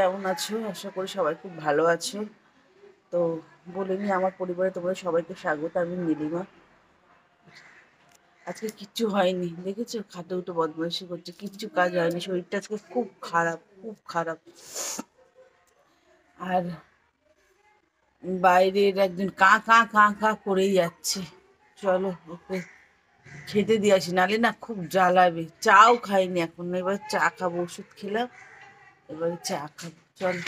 কেমন আছো? আশা করি সবাই খুব ভালো আছো। তো বলে নি, আমার পরিবারে তোমরা সবাইকে স্বাগত। আমি নীলিমা। আজকে কিচ্ছু হয়নি, দেখেছো? খাটে উঠে বদমাইশি করছে, কিচ্ছু কাজ হয়নি। শরীরটা আজকে খুব খারাপ, খুব খারাপ। আর বাইরের একজন কাঁ কাঁ কাঁ কাঁ করেই যাচ্ছে। চলো ওকে খেতে দিয়ে আসি, নালে না খুব জ্বালাবে। চাও খাইনি এখন, এবার চা খাবো। ওষুধ খেলাম, এবারে চা খাবো। চলো,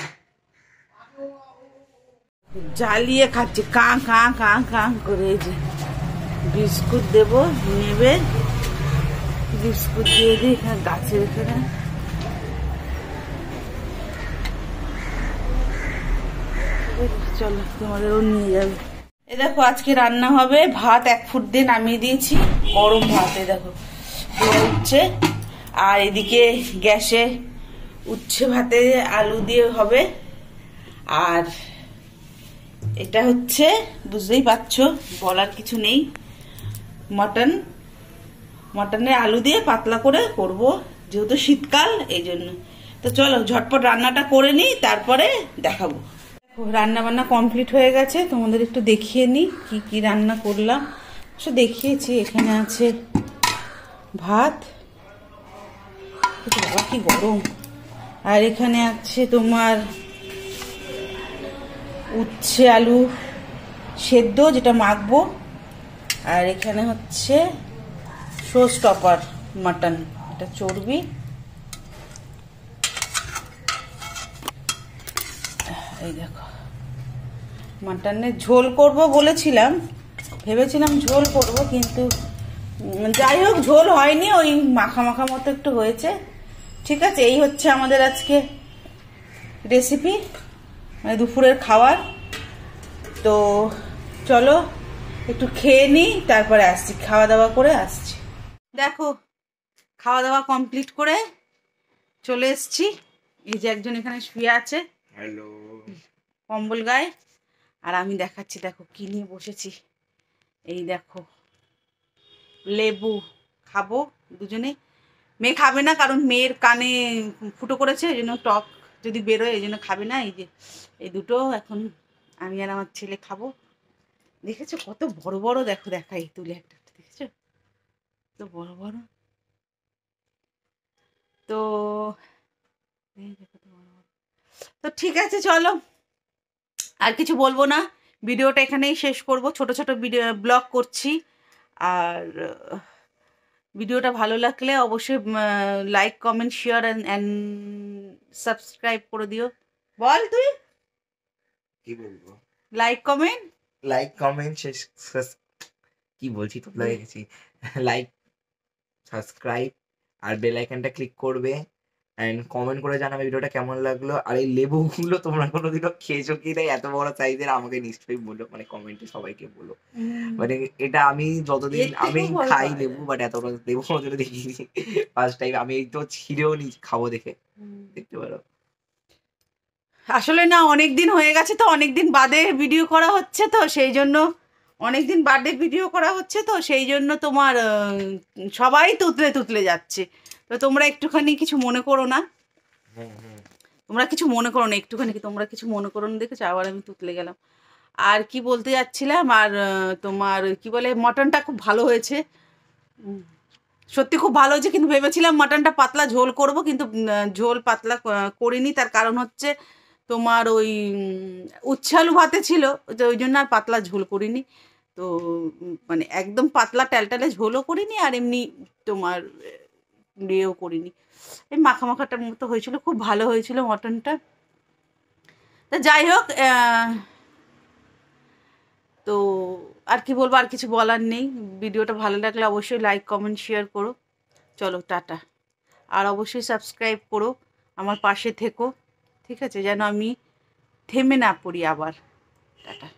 জ্বালিয়ে খাচ্ছে, কাঁ কাঁ কাঁ কাঁ করে। এই যে বিস্কুট দেবো, নেবে। বিস্কুট দিয়ে দিই এখানে গাছের এখানে। চলো, তোমাদেরও নিয়ে যাবে। এ দেখো, আজকে রান্না হবে ভাত। 1 ফুট দিয়ে নামিয়ে দিয়েছি, গরম ভাত। এ দেখো উঠছে। আর এদিকে গ্যাসে উচ্ছে ভাতে আলু দিয়ে হবে। আর এটা হচ্ছে, বুঝতেই পারছো, বলার কিছু নেই, মটন। মটনে আলু দিয়ে পাতলা করে করব, যেহেতু শীতকাল এই জন্য। তো চলো ঝটপট রান্নাটা করে নিই, তারপরে দেখাবো। রান্না বান্না কমপ্লিট হয়ে গেছে, তোমাদের একটু দেখিয়ে নিই কি কি রান্না করলাম। সে দেখিয়েছি। এখানে আছে ভাত, বাবা কি গরম। আর এখানে আছে তোমার উচ্ছে আলু সেদ্ধ, যেটা মাখবো। আর এখানে হচ্ছে শো স্টপার মাটন, এটা চর্বি। এই দেখো, মাটনের ঝোল করব বলেছিলাম, ভেবেছিলাম ঝোল করব, কিন্তু যাই হোক ঝোল হয়নি, ওই মাখা মাখা মতো একটু হয়েছে। ঠিক আছে, এই হচ্ছে আমাদের আজকে রেসিপি, মানে দুপুরের খাবার। তো চলো একটু খেয়ে নিই, তারপরে আসছি, খাওয়া দাওয়া করে আসছি। দেখো, খাওয়া দাওয়া কমপ্লিট করে চলে এসছি। এই যে একজন এখানে শুয়ে আছে, হ্যালো, কম্বল গায়ে। আর আমি দেখাচ্ছি, দেখো কি নিয়ে বসেছি। এই দেখো লেবু, খাবো দুজনে। মেয়ে খাবে না, কারণ মেয়ের কানে ফুটো করেছে, এই জন্য টক যদি বেরোয় এই জন্য খাবে না। এই যে এই দুটো এখন আমি আর আমার ছেলে খাবো। দেখেছো কত বড় বড়? দেখো, দেখাই তুলে একটা, দেখেছো কত বড় বড়? তো তো ঠিক আছে, চলো আর কিছু বলবো না, ভিডিওটা এখানেই শেষ করব। ছোট ছোট ভিডিও ব্লগ করছি। আর ভিডিওটা ভালো লাগলে অবশ্যই like comment share and subscribe করে দিও। বল তুই কি বলবো? লাইক কমেন্ট, লাইক কমেন্ট কি বলছি তো ভুলে গেছি। লাইক, সাবস্ক্রাইব আর বেল আইকনটা ক্লিক করবে, এন্ড কমেন্ট করে জানাবে ভিডিওটা কেমন লাগলো। আর এই লেবুগুলো তোমরা কোনোদিনও খেয়েছো কি না, এত বড় সাইজের, আমাকে নিশ্চয়ই বলো, মানে কমেন্টে সবাইকে বলো। মানে এটা আমি যতদিন আমি খাই লেবু, বাট এত বড় লেবু কোনোদিনও দেখিনি। ফার্স্ট টাইম আমি এই তো ছিঁড়েও নি, খাবো দেখে। দেখতে পারো। আসলে না, অনেক দিন হয়ে গেছে তো, অনেক দিন বাদে ভিডিও করা হচ্ছে তো সেই জন্য, অনেক দিন বাদে ভিডিও করা হচ্ছে তো সেই জন্য তোমার সবাই তুতলে তুতলে যাচ্ছে। তো তোমরা একটুখানি কিছু মনে করো না, তোমরা কিছু মনে করো না, একটুখানি কি তোমরা কিছু মনে করো না, দেখেছো আবার আমি তুতলে গেলাম। আর কি বলতে যাচ্ছিলাম, আর তোমার কি বলে, মটনটা খুব ভালো হয়েছে, সত্যি খুব ভালো হয়েছে। কিন্তু ভেবেছিলাম মাটনটা পাতলা ঝোল করব, কিন্তু ঝোল পাতলা করিনি। তার কারণ হচ্ছে তোমার ওই উচ্ছে আলু ভাতে ছিল, তো ওই জন্য আর পাতলা ঝোল করিনি। তো মানে একদম পাতলা ট্যালটালে ঝোলও করিনি, আর এমনি তোমার ইয়েও করিনি, এই মাখা মাখাটার মতো হয়েছিল। খুব ভালো হয়েছিল মটনটা। তা যাই হোক, তো আর কি বলবো, আর কিছু বলার নেই। ভিডিওটা ভালো লাগলে অবশ্যই লাইক কমেন্ট শেয়ার করো। চলো টাটা। আর অবশ্যই সাবস্ক্রাইব করো, আমার পাশে থেকো, ঠিক আছে, যেন আমি থেমে না পড়ি আবার। টাটা।